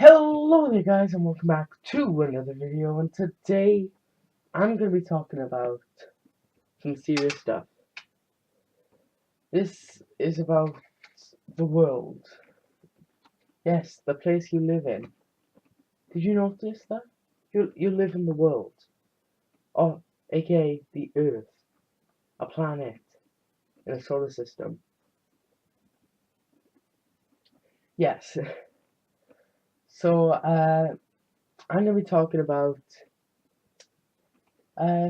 Hello there guys and welcome back to another video, and today I'm going to be talking about some serious stuff. This is about the world. Yes, the place you live in. Did you notice that? You live in the world, or aka the Earth, a planet in a solar system. Yes, so I'm going to be talking about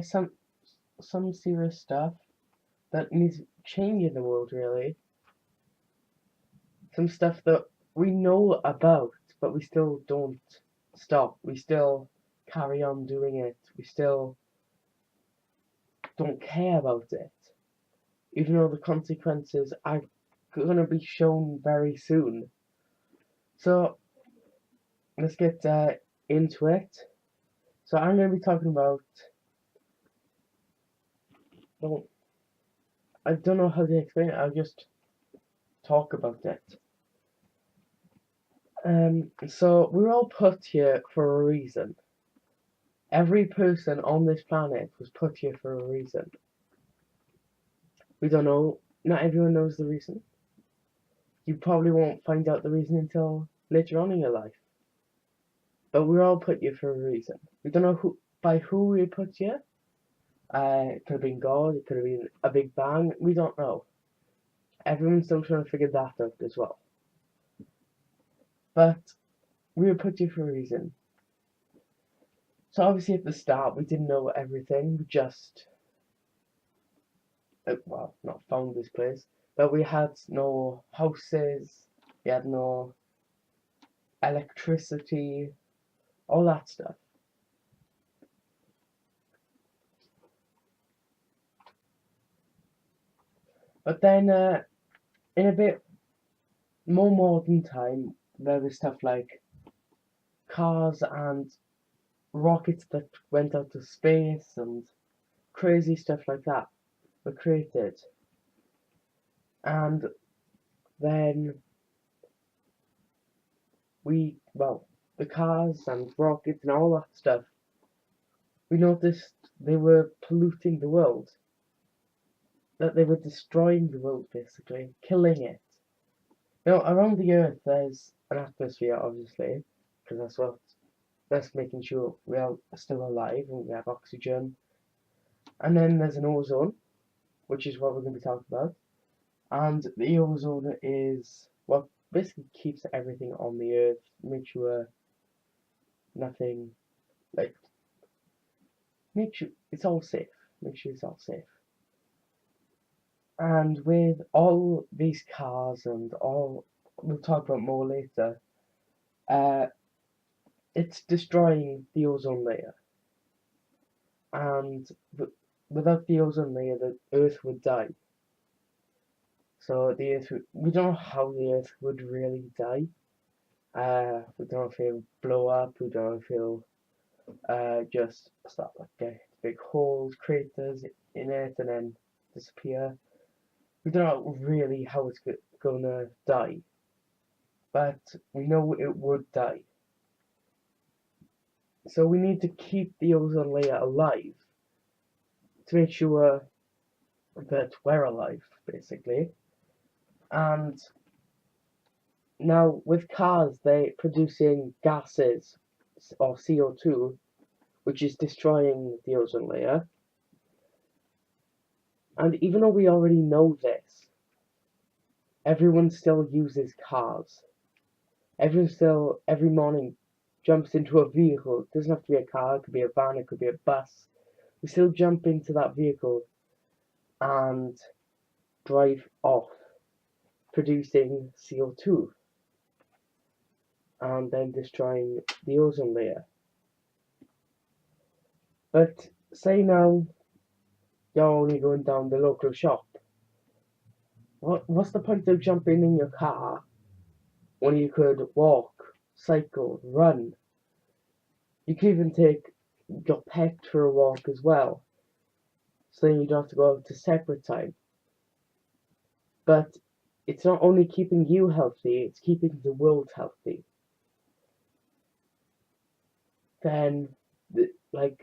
some serious stuff that needs changing the world, really. Some stuff that we know about, but we still don't stop. We still carry on doing it. We still don't care about it, even though the consequences are going to be shown very soon. So let's get into it. So I'm going to be talking about. Well, I don't know how to explain it. I'll just talk about it. So we're all put here for a reason. Every person on this planet was put here for a reason. We don't know. Not everyone knows the reason. You probably won't find out the reason until later on in your life. But we're all put here for a reason. We don't know who we put here. It could have been God. It could have been a big bang. We don't know. Everyone's still trying to figure that out as well. But we were put here for a reason. So obviously at the start we didn't know everything. We just well, not found this place, but we had no houses. We had no electricity, all that stuff. But then, in a bit more modern time, there was stuff like cars and rockets that went out to space and crazy stuff like that were created. And then the cars and rockets and all that stuff, we noticed they were polluting the world. That they were destroying the world, basically, killing it. Around the Earth there's an atmosphere, obviously, because that's making sure we are still alive and we have oxygen. And then there's an ozone, which is what we're going to be talking about. And the ozone is what basically keeps everything on the Earth, make sure nothing, like, make sure it's all safe. Make sure it's all safe. And with all these cars and all, we'll talk about more later, it's destroying the ozone layer. And without the ozone layer, the Earth would die. So the Earth, we don't know how the Earth would really die. We don't know if it'll blow up. We don't know if it'll just start like big holes, craters in it, and then disappear. We don't know really how it's gonna die, but we know it would die. So we need to keep the ozone layer alive to make sure that we're alive, basically. And now with cars, they're producing gases or CO2, which is destroying the ozone layer. And even though we already know this, everyone still uses cars. Everyone still, every morning, jumps into a vehicle. It doesn't have to be a car, it could be a van, it could be a bus. We still jump into that vehicle and drive off, producing CO2 and then destroying the ozone layer. But say now you're only going down the local shop. What's the point of jumping in your car when you could walk, cycle, run? You could even take your pet for a walk as well, so then you don't have to go out to separate time. But it's not only keeping you healthy, it's keeping the world healthy. then like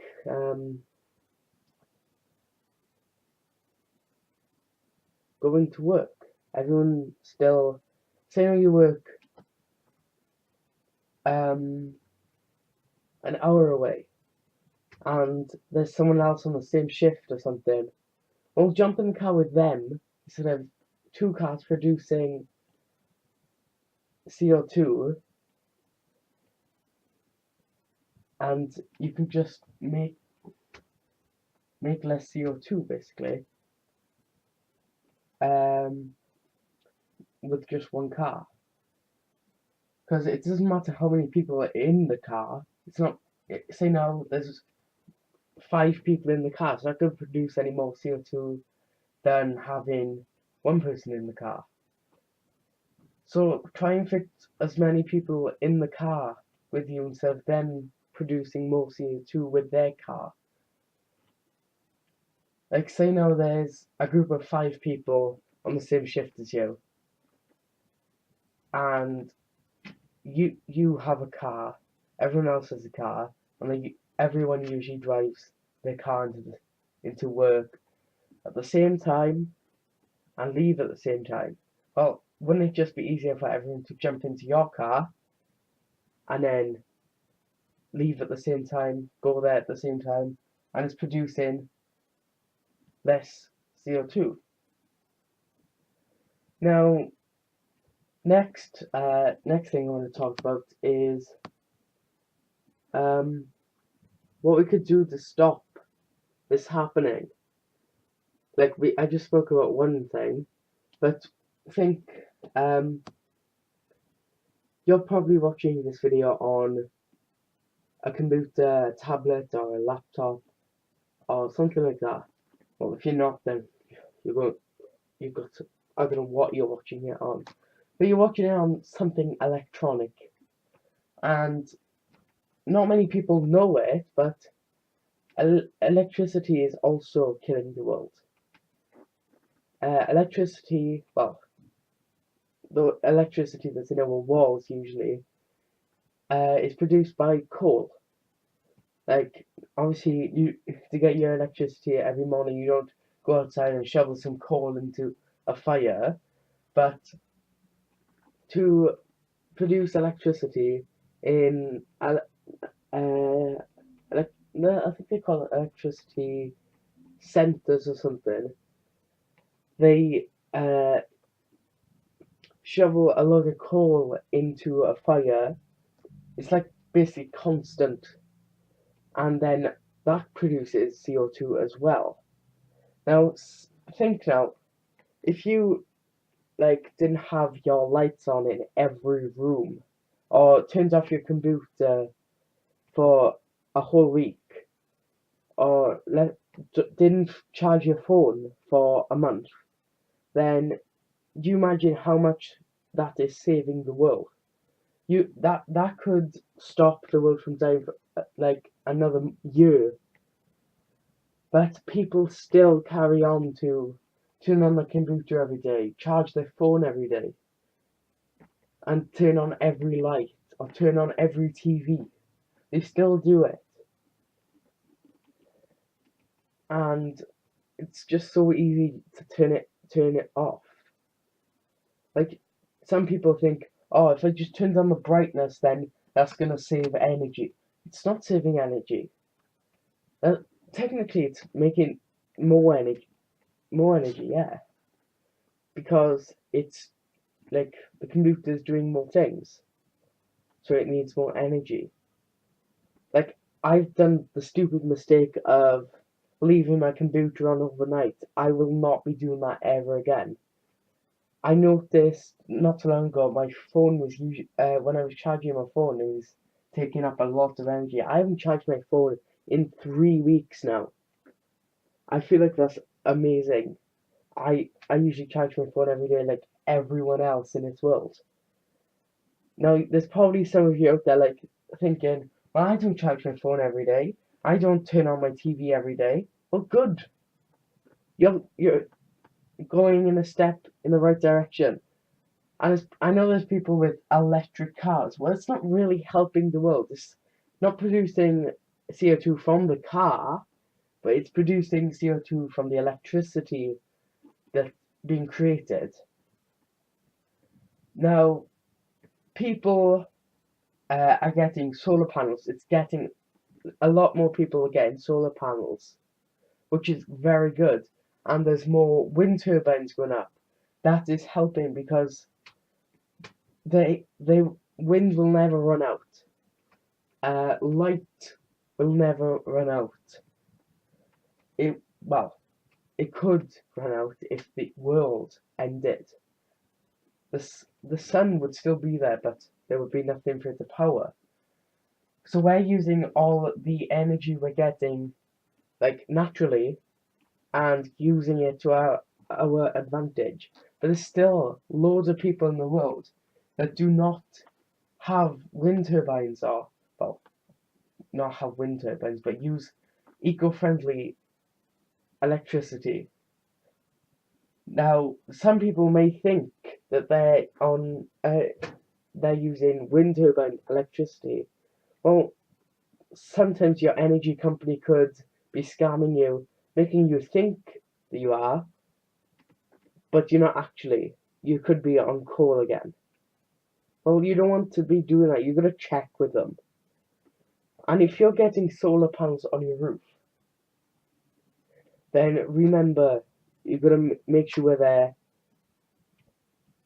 going to work. Everyone still, say you work an hour away, and there's someone else on the same shift or something. Well, jump in the car with them instead of two cars producing CO2, and you can just make less CO2 basically, with just one car. Because it doesn't matter how many people are in the car. It's not. Say now there's 5 people in the car, so that could produce any more CO2 than having one person in the car. So try and fit as many people in the car with you instead of them producing more CO2 with their car. Like say now there's a group of 5 people on the same shift as you, and you have a car, everyone else has a car, and everyone usually drives their car into work at the same time and leave at the same time. Well, wouldn't it just be easier for everyone to jump into your car and then leave at the same time, go there at the same time, and it's producing less CO2? Now, next thing I want to talk about is what we could do to stop this happening. Like I just spoke about one thing, but think you're probably watching this video on a computer, a tablet, or a laptop, or something like that. Well, if you're not, then you've got to, I don't know what you're watching it on, but you're watching it on something electronic, and not many people know it, but electricity is also killing the world. Electricity, well, the electricity that's in our walls usually is produced by coal. Like, obviously, to get your electricity every morning, you don't go outside and shovel some coal into a fire, but to produce electricity in I think they call it electricity centers or something. They shovel a lot of coal into a fire. It's like basically constant, and then that produces CO2 as well. Now think now, if you like didn't have your lights on in every room, or turned off your computer for a whole week, or didn't charge your phone for a month, then do you imagine how much that is saving the world? That could stop the world from dying for like another year, but people still carry on to turn on the computer every day, charge their phone every day, and turn on every light or turn on every TV. They still do it, and it's just so easy to turn it off. Like some people think, oh, if I just turn down the brightness, then that's gonna save energy. It's not saving energy. Technically, it's making more energy. More energy, yeah, because it's like the computer is doing more things, so it needs more energy. Like I've done the stupid mistake of leaving my computer on overnight. I will not be doing that ever again. I noticed not too long ago my phone was when I was charging my phone, it was taking up a lot of energy. I haven't charged my phone in 3 weeks now. I feel like that's amazing. I usually charge my phone every day like everyone else in this world. Now there's probably some of you out there like thinking, well, I don't charge my phone every day. I don't turn on my TV every day. Well, good. You're going in a step in the right direction. And I know there's people with electric cars. Well, it's not really helping the world. not producing CO2 from the car, but it's producing CO2 from the electricity that's being created. Now, people are getting solar panels. It's getting a lot more people are getting solar panels, which is very good. And there's more wind turbines going up. That is helping because they wind will never run out. Light will never run out. It could run out if the world ended. The sun would still be there, but there would be nothing for it to power. So we're using all the energy we're getting, like naturally, and using it to our advantage. But there's still loads of people in the world that do not have wind turbines, or well, not have wind turbines, but use eco-friendly electricity. Now, some people may think that they're using wind turbine electricity. Well, sometimes your energy company could be scamming you, making you think that you are, but you're not actually. You could be on coal again. Well, you don't want to be doing that. You've got to check with them. And if you're getting solar panels on your roof, then remember, you've got to make sure they're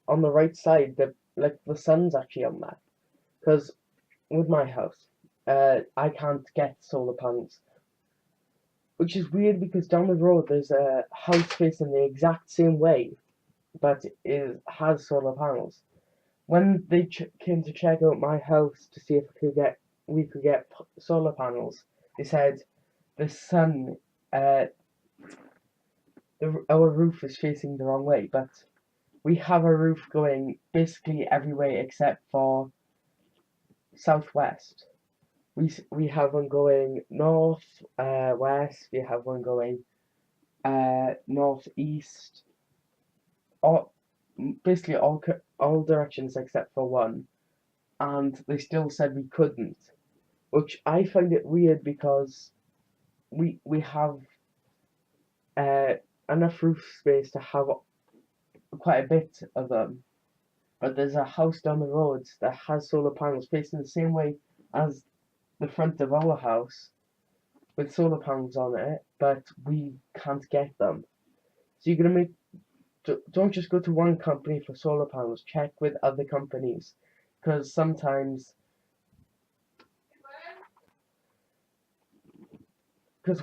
on the right side, that like the sun's actually on there. Because with my house, I can't get solar panels, which is weird because down the road there's a house facing the exact same way, but it has solar panels. When they came to check out my house to see if we could get solar panels, they said the sun, our roof is facing the wrong way, but we have a roof going basically every way except for southwest. We have one going north, west. We have one going northeast. Basically all directions except for one. And they still said we couldn't, which I find it weird because we have enough roof space to have quite a bit of them. But there's a house down the road that has solar panels facing the same way as the front of our house with solar panels on it, but we can't get them. So you're gonna don't just go to one company for solar panels. Check with other companies, because sometimes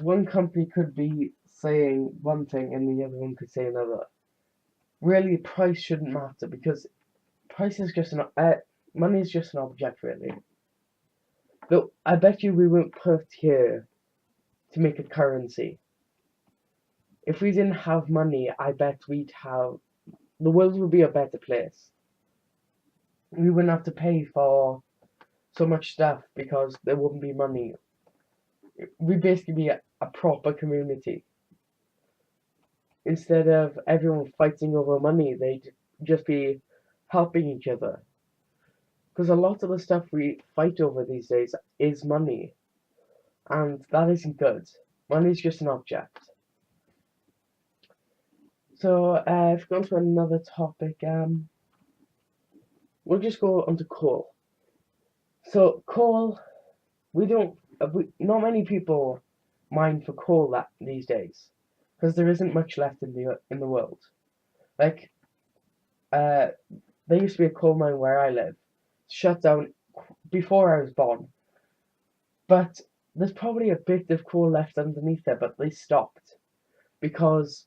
one company could be saying one thing and the other one could say another. Really, price shouldn't matter because price is just money is just an object, really. Though I bet you we weren't put here to make a currency. If we didn't have money, I bet the world would be a better place. We wouldn't have to pay for so much stuff because there wouldn't be money. We'd basically be a proper community. Instead of everyone fighting over money, they'd just be helping each other. Because a lot of the stuff we fight over these days is money. And that isn't good. Money is just an object. So, if we go on to another topic, we'll just go on to coal. So, coal, not many people mine for coal these days, because there isn't much left in the world. Like, there used to be a coal mine where I live, shut down before I was born. But there's probably a bit of coal left underneath there, but they stopped because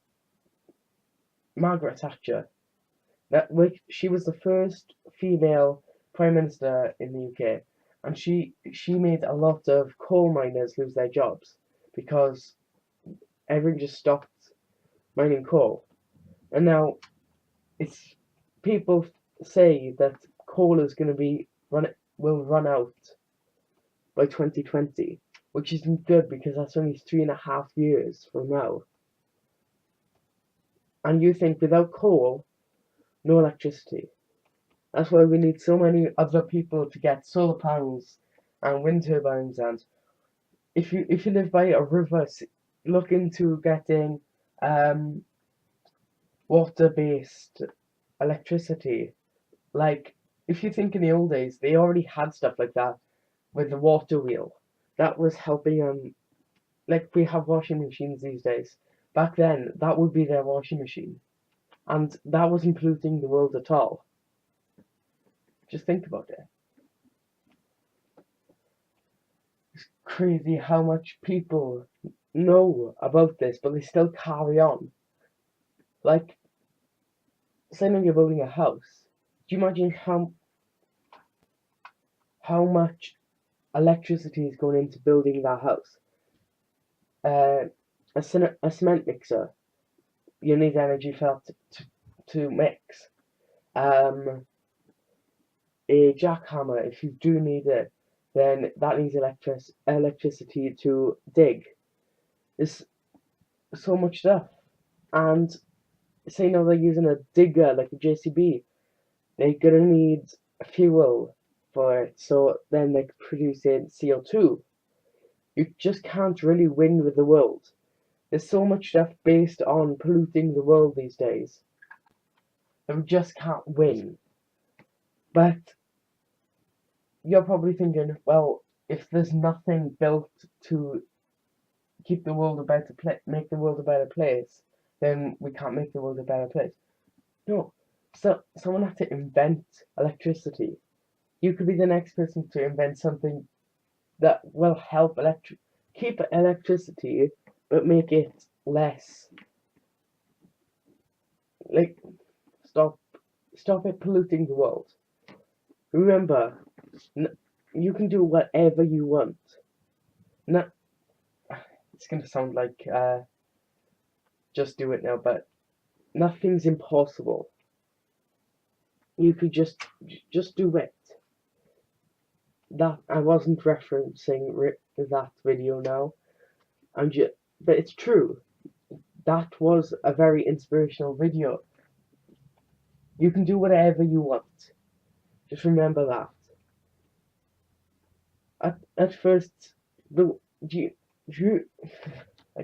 Margaret Thatcher, she was the first female Prime Minister in the UK, and she made a lot of coal miners lose their jobs because everyone just stopped mining coal. And now people say that coal is going to will run out by 2020, which isn't good because that's only 3.5 years from now. And you think without coal, no electricity. That's why we need so many other people to get solar panels and wind turbines, and if you live by a river, look into getting water-based electricity. Like, if you think in the old days, they already had stuff like that with the water wheel. That was helping like we have washing machines these days. Back then, that would be their washing machine, and that wasn't polluting the world at all. Just think about it. It's crazy how much people know about this, but they still carry on. Like, say now you're building a house. Do you imagine how much electricity is going into building that house? A cement mixer, you need energy for that to mix. A jackhammer, if you do need it, then that needs electricity to dig. There's so much stuff. And say now they're using a digger like a JCB, they're gonna need fuel for it, so then they're producing CO2. You just can't really win with the world. There's so much stuff based on polluting the world these days that we just can't win. But you're probably thinking, well, if there's nothing built to keep the world a better place, make the world a better place, then we can't make the world a better place. No, so someone had to invent electricity. You could be the next person to invent something that will help keep electricity, but make it less. Like, stop it polluting the world. Remember, you can do whatever you want. It's gonna sound like just do it now, but nothing's impossible. You could just do it. That I wasn't referencing that video now. But it's true. That was a very inspirational video. You can do whatever you want. Just remember that. At first, I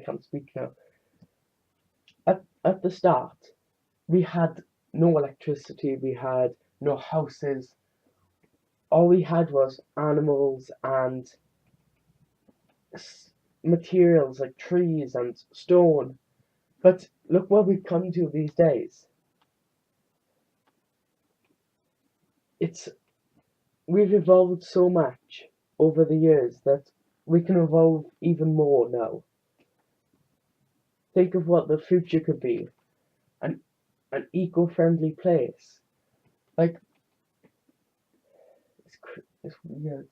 can't speak now. At the start, we had no electricity. We had no houses. All we had was animals and materials like trees and stone. But look what we've come to these days. We've evolved so much over the years that we can evolve even more now. Think of what the future could be. An eco-friendly place. Like, it's weird.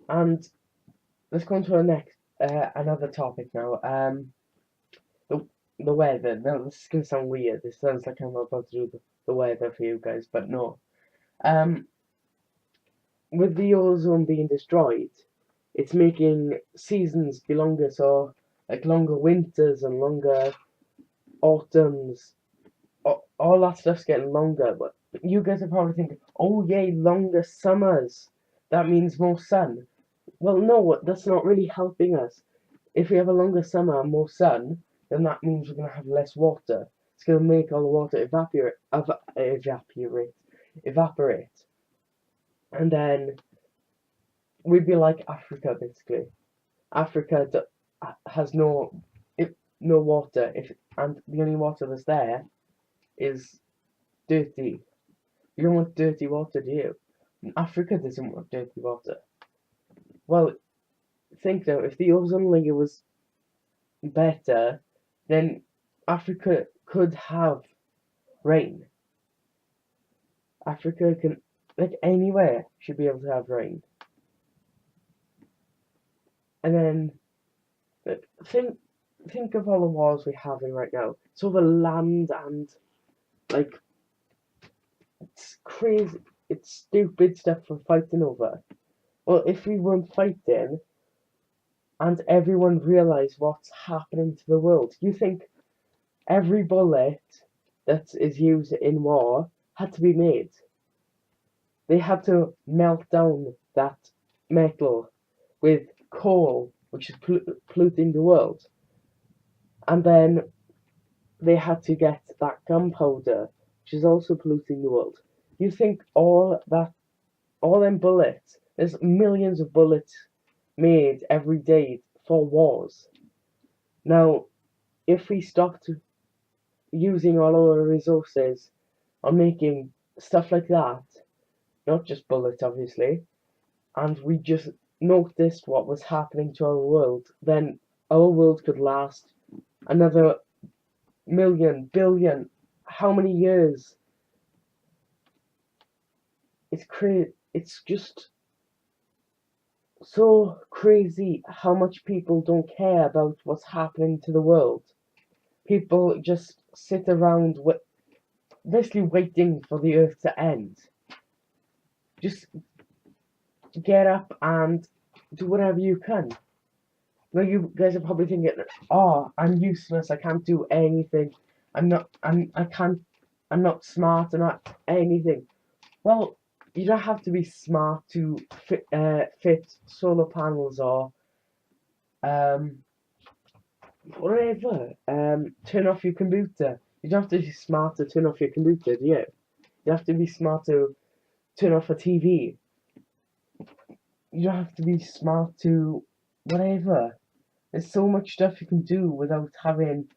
And let's go on to our next another topic now. The weather. Now this is gonna sound weird. This sounds like I'm about to do the weather for you guys, but no. With the ozone being destroyed, it's making seasons be longer. So like longer winters and longer autumns. All that stuff's getting longer. But you guys are probably thinking, oh yay, longer summers. That means more sun. Well, no, that's not really helping us. If we have a longer summer and more sun, then that means we're going to have less water. It's going to make all the water evaporate. And then we'd be like Africa, basically. Africa has no water, and the only water that's there is dirty. You don't want dirty water, do you? Africa doesn't want dirty water. Well, think though, if the ozone layer was better, then Africa could have rain. Africa can, like anywhere, should be able to have rain. And then think of all the wars we're having right now. It's over land and like it's crazy. It's stupid stuff we're fighting over. Well, if we weren't fighting and everyone realised what's happening to the world, you think every bullet that is used in war had to be made? they had to melt down that metal with coal, which is polluting the world, and then they had to get that gunpowder, which is also polluting the world. You think all them bullets, there's millions of bullets made every day for wars. Now, if we stopped using all our resources on making stuff like that, not just bullets, obviously, and we just noticed what was happening to our world, then our world could last another million, billion, how many years? It's just so crazy how much people don't care about what's happening to the world. People just sit around basically waiting for the earth to end. Just get up and do whatever you can. Now you guys are probably thinking, "Oh, I'm useless. I can't do anything. I can't. I'm not smart. I'm not anything." Well, you don't have to be smart to fit solar panels or um whatever. Turn off your computer. You don't have to be smart to turn off your computer, do you? You have to be smart to turn off a TV. You don't have to be smart to whatever. There's so much stuff you can do without having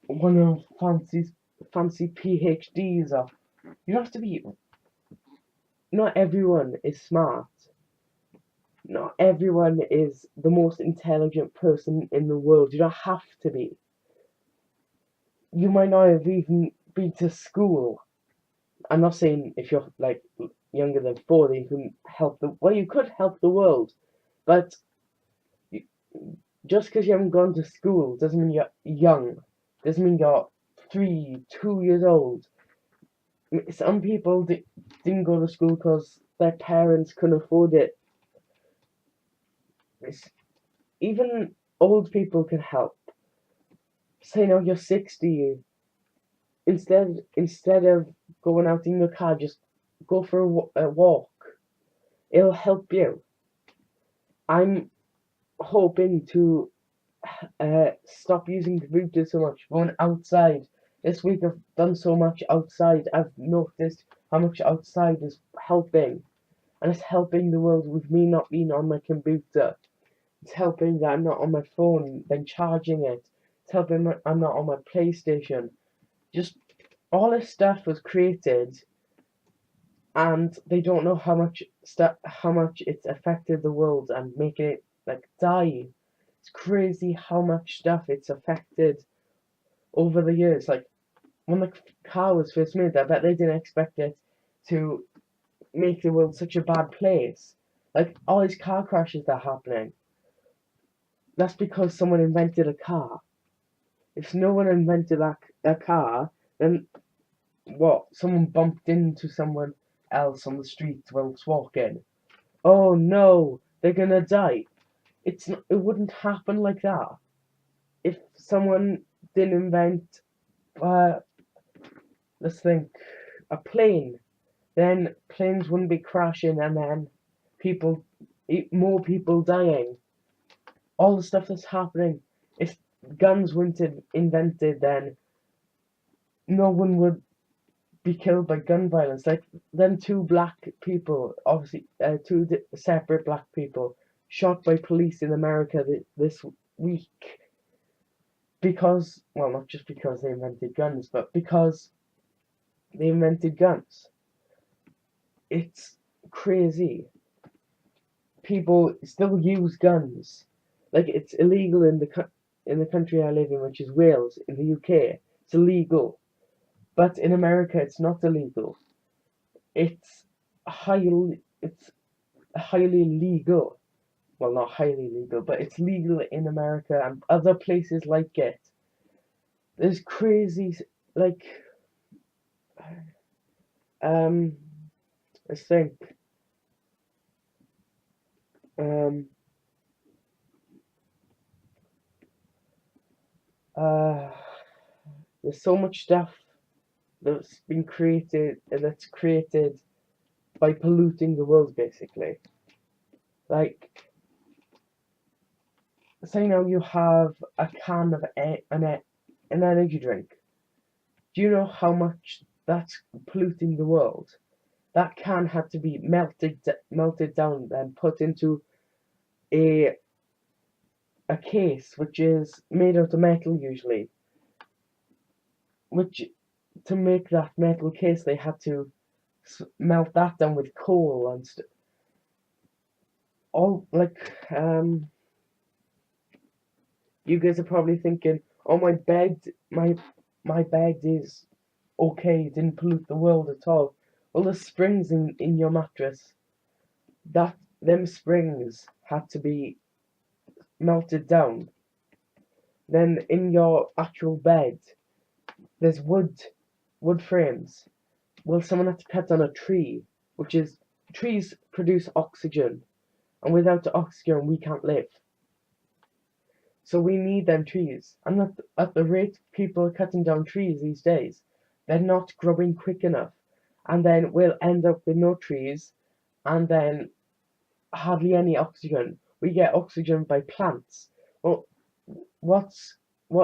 one of fancy PhDs or you don't have to be. Not everyone is smart. Not everyone is the most intelligent person in the world. You don't have to be. You might not have even been to school. I'm not saying if you're like younger than 40 you can help the well you could help the world, but you, just because you haven't gone to school doesn't mean you're young. Doesn't mean you're 2 years old. Some people didn't go to school because their parents couldn't afford it. It's, even old people can help. Say now you're 60, instead of going out in your car, just go for a walk. It'll help you. I'm hoping to stop using computers so much, going outside. This week I've done so much outside. I've noticed how much outside is helping, and it's helping the world with me not being on my computer. It's helping that I'm not on my phone, then charging it. It's helping I'm not on my PlayStation. Just all this stuff was created, and they don't know how much it's affected the world and making it like die. It's crazy how much stuff it's affected over the years. Like when the car was first made, I bet they didn't expect it to make the world such a bad place. Like all these car crashes that are happening. That's because someone invented a car. If no one invented a car, then what? Someone bumped into someone else on the street whilst walking. Oh no, they're gonna die. It wouldn't happen like that if someone didn't invent uh let's think a plane. Then planes wouldn't be crashing and then people more people dying. All the stuff that's happening. If guns weren't invented, then no one would be killed by gun violence. Like then two black people, obviously two separate black people, shot by police in America this week because, well, not just because they invented guns, but because they invented guns. It's crazy. People still use guns. Like it's illegal in the country I live in, which is Wales, in the UK. It's illegal, but in America, it's not illegal. It's it's highly legal. Well, not highly legal, but it's legal in America and other places like it. There's crazy, like, um, I think, um, uh, there's so much stuff that's created by polluting the world, basically. Like, say now you have a can of an energy drink. Do you know how much that's polluting the world? That can had to be melted down, then put into a a case which is made out of metal usually. Which, to make that metal case, they had to melt that down with coal and all like you guys are probably thinking, oh, my bed is okay, it didn't pollute the world at all. Well, the springs in your mattress, them springs had to be melted down. Then in your actual bed, there's wood frames. Well, someone had to cut down a tree, which is trees produce oxygen, and without the oxygen we can't live. So we need them trees. And at the rate people are cutting down trees these days, they're not growing quick enough. And then we'll end up with no trees, and then hardly any oxygen. We get oxygen by plants. Well, what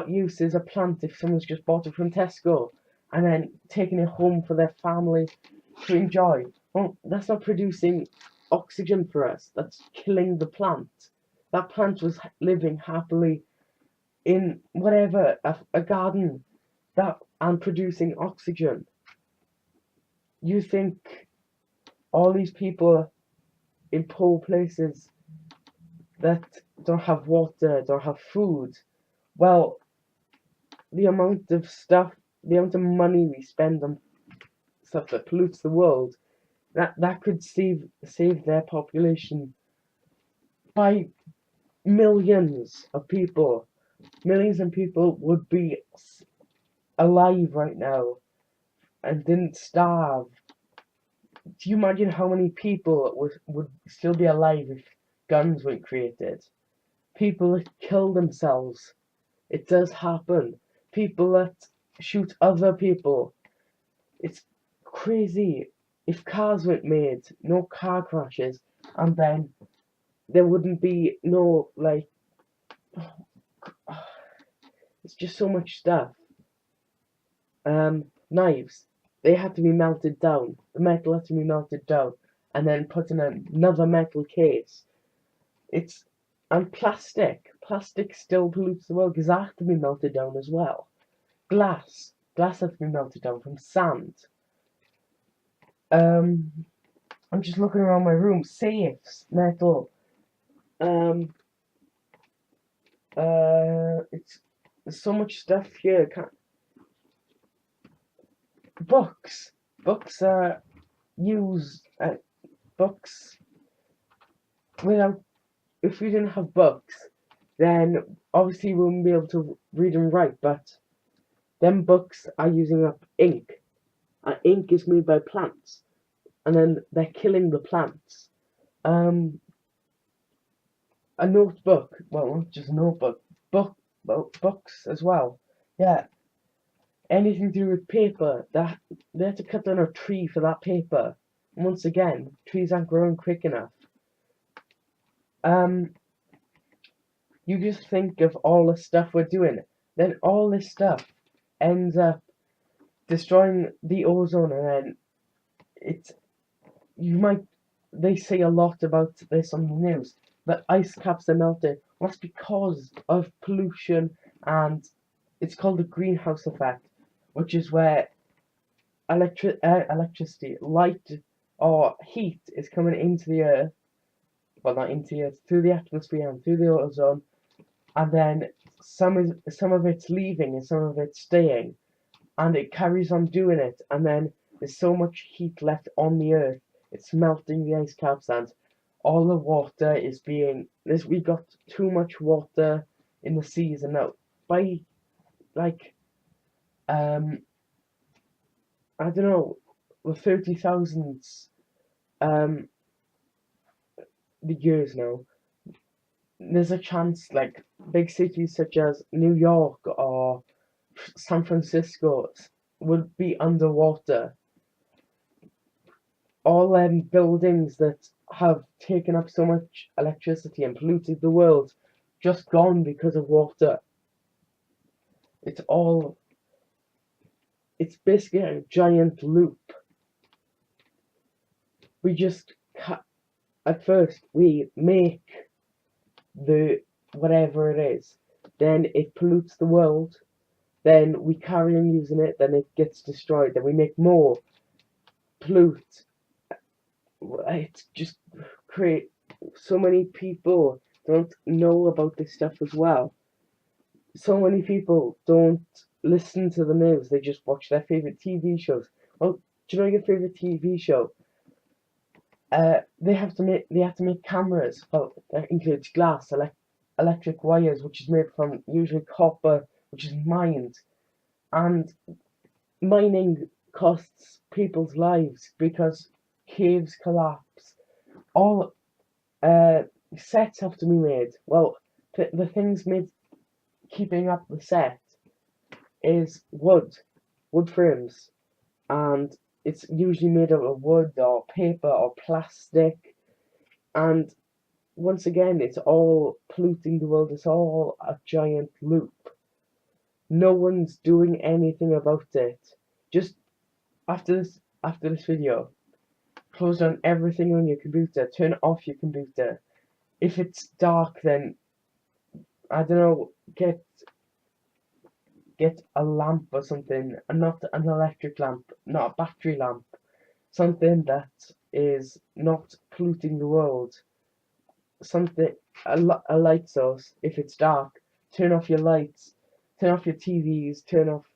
use is a plant if someone's just bought it from Tesco and then taking it home for their family to enjoy? Well, that's not producing oxygen for us. That's killing the plant. That plant was living happily in whatever a garden and producing oxygen. You think all these people in poor places that don't have water, don't have food, well, the amount of money we spend on stuff that pollutes the world, that could save their population by millions of people. Millions of people would be alive right now and didn't starve. Do you imagine how many people would still be alive if guns weren't created? People that kill themselves. It does happen. People that shoot other people. It's crazy. If cars weren't made, no car crashes, and then there wouldn't be no, like, it's just so much stuff. Knives, they had to be melted down. The metal had to be melted down and then put in another metal case. And plastic still pollutes the world because that had to be melted down as well. Glass has to be melted down from sand. I'm just looking around my room. Safes, metal. There's so much stuff here. Books are used. Books. If we didn't have books, then obviously we wouldn't be able to read and write. But them books are using up ink. And ink is made by plants, and then they're killing the plants. A notebook. Well, not just a notebook. Books as well. Yeah. Anything to do with paper, they had to cut down a tree for that paper. And once again, trees aren't growing quick enough. You just think of all the stuff we're doing, then all this stuff ends up destroying the ozone, and then they say a lot about this on the news, that ice caps are melting. Well, that's because of pollution, and it's called the greenhouse effect, which is where electricity, light, or heat is coming into the earth. Well, not into the earth, through the atmosphere and through the ozone, and then some of it's leaving and some of it's staying, and it carries on doing it, and then there's so much heat left on the earth, it's melting the ice caps, and all the water is we got too much water in the seas, and now by like I don't know, the 30,000 the years now, there's a chance like big cities such as New York or San Francisco would be underwater. all buildings that have taken up so much electricity and polluted the world just gone because of water. It's all, it's basically a giant loop. We just, at first, we make the whatever it is, then it pollutes the world, then we carry on using it, then it gets destroyed, then we make more, pollute. It just create, so many people don't know about this stuff as well. So many people don't listen to the news, they just watch their favorite TV shows. Well, do you know your favorite TV show? They have to make cameras. Well, that includes glass, electric wires, which is made from usually copper, which is mined, and mining costs people's lives because caves collapse. All sets have to be made. Well, the things made keeping up the set is wood frames, and it's usually made out of wood or paper or plastic. And once again, it's all polluting the world. It's all a giant loop. No one's doing anything about it. Just after this video, close down everything on your computer. Turn off your computer. If it's dark, then I don't know. Get a lamp or something, and not an electric lamp, not a battery lamp. Something that is not polluting the world. Something, a light source. If it's dark, turn off your lights, turn off your TVs, turn off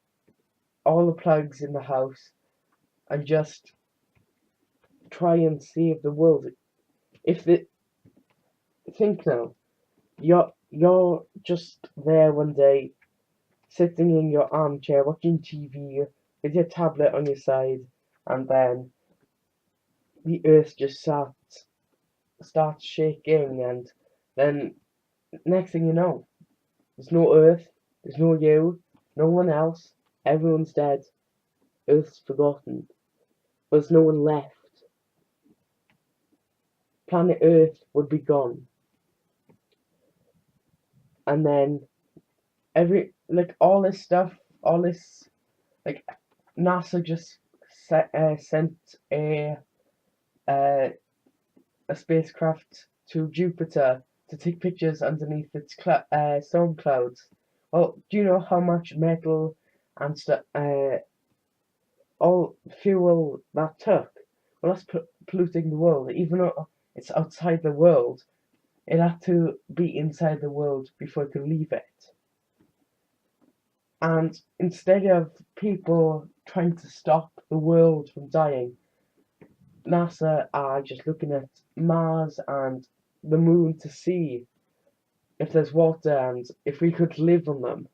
all the plugs in the house, and just try and save the world. If the think now, you're just there one day, sitting in your armchair watching TV with your tablet on your side, and then the earth just starts shaking, and then next thing you know, there's no earth, there's no you, no one else, everyone's dead, earth's forgotten, there's no one left. Planet Earth would be gone. And then all this stuff, all this, like, NASA just sent uh, a spacecraft to Jupiter to take pictures underneath its storm clouds. Well, do you know how much metal and all fuel that took? Well, that's polluting the world. Even though it's outside the world, it had to be inside the world before it could leave it. And instead of people trying to stop the world from dying, NASA are just looking at Mars and the moon to see if there's water and if we could live on them,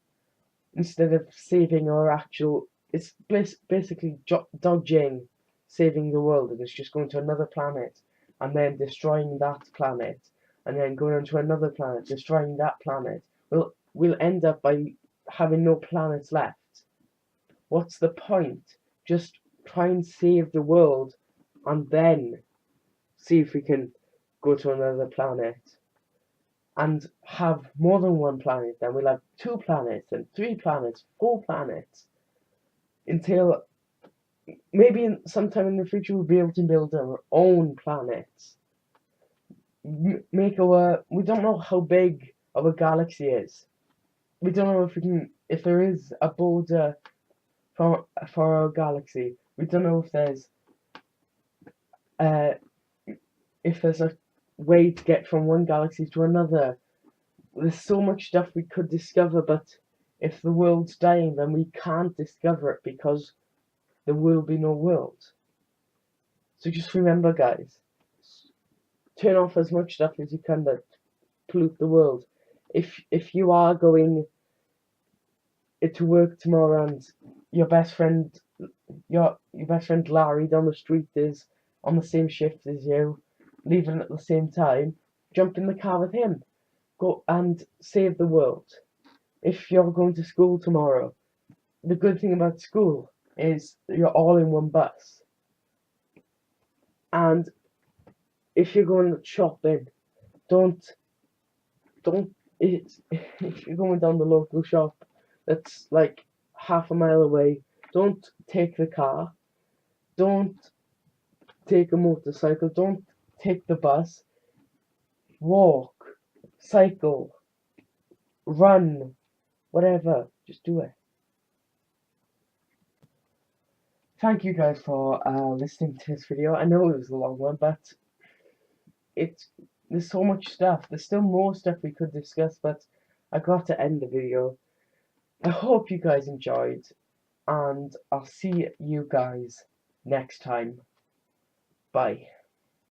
instead of saving our actual. It's basically dodging saving the world, and it's just going to another planet and then destroying that planet, and then going on to another planet, destroying that planet. We'll end up by having no planets left. What's the point? Just try and save the world, and then see if we can go to another planet and have more than one planet. Then we'll have 2 planets and 3 planets, 4 planets, until maybe sometime in the future we'll be able to build our own planets. We don't know how big our galaxy is. We don't know if there is a border for our galaxy. We don't know uh, if there's a way to get from one galaxy to another. There's so much stuff we could discover, but if the world's dying, then we can't discover it because there will be no world. So just remember, guys, turn off as much stuff as you can that pollute the world. If you are going to work tomorrow and your best friend Larry down the street is on the same shift as you, leaving at the same time, jump in the car with him. Go and save the world. If you're going to school tomorrow, the good thing about school is you're all in one bus. And if you're going shopping, don't it's if you're going down the local shop that's like half a mile away, don't take the car, don't take a motorcycle, don't take the bus, walk, cycle, run, whatever, just do it. Thank you guys for listening to this video. I know it was a long one, but it's there's so much stuff. There's still more stuff we could discuss, but I got to end the video. I hope you guys enjoyed, and I'll see you guys next time. Bye.